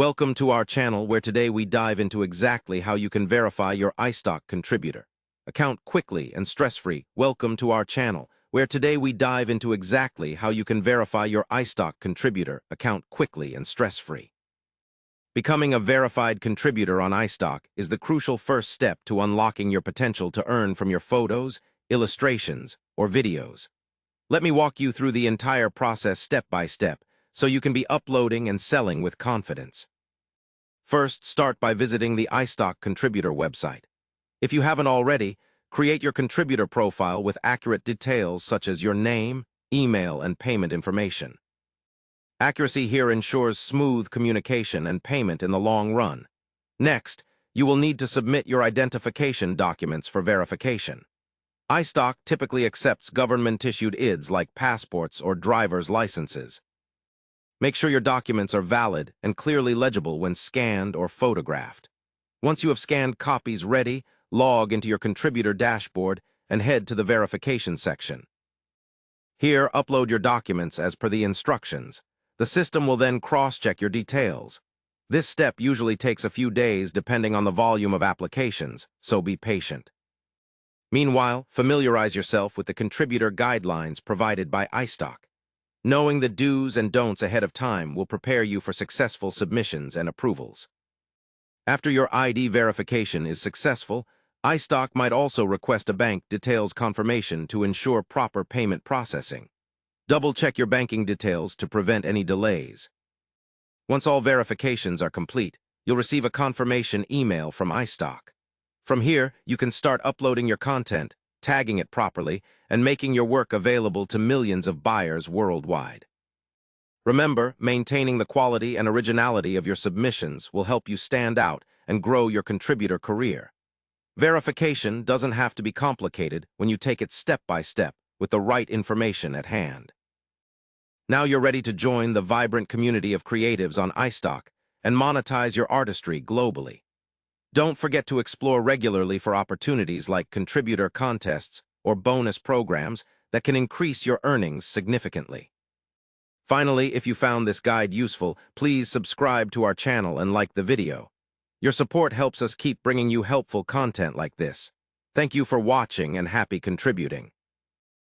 Welcome to our channel where today we dive into exactly how you can verify your iStock contributor account quickly and stress-free. Welcome to our channel where today we dive into exactly how you can verify your iStock contributor account quickly and stress-free. Becoming a verified contributor on iStock is the crucial first step to unlocking your potential to earn from your photos, illustrations, or videos. Let me walk you through the entire process step by step so you can be uploading and selling with confidence. First, start by visiting the iStock contributor website. If you haven't already, create your contributor profile with accurate details such as your name, email, and payment information. Accuracy here ensures smooth communication and payment in the long run. Next, you will need to submit your identification documents for verification. iStock typically accepts government-issued IDs like passports or driver's licenses. Make sure your documents are valid and clearly legible when scanned or photographed. Once you have scanned copies ready, log into your contributor dashboard and head to the verification section. Here, upload your documents as per the instructions. The system will then cross-check your details. This step usually takes a few days depending on the volume of applications, so be patient. Meanwhile, familiarize yourself with the contributor guidelines provided by iStock. Knowing the do's and don'ts ahead of time will prepare you for successful submissions and approvals. After your ID verification is successful, iStock might also request a bank details confirmation to ensure proper payment processing. Double-check your banking details to prevent any delays. Once all verifications are complete, you'll receive a confirmation email from iStock. From here, you can start uploading your content, tagging it properly, and making your work available to millions of buyers worldwide. Remember, maintaining the quality and originality of your submissions will help you stand out and grow your contributor career. Verification doesn't have to be complicated when you take it step by step with the right information at hand. Now you're ready to join the vibrant community of creatives on iStock and monetize your artistry globally. Don't forget to explore regularly for opportunities like contributor contests or bonus programs that can increase your earnings significantly. Finally, if you found this guide useful, please subscribe to our channel and like the video. Your support helps us keep bringing you helpful content like this. Thank you for watching and happy contributing.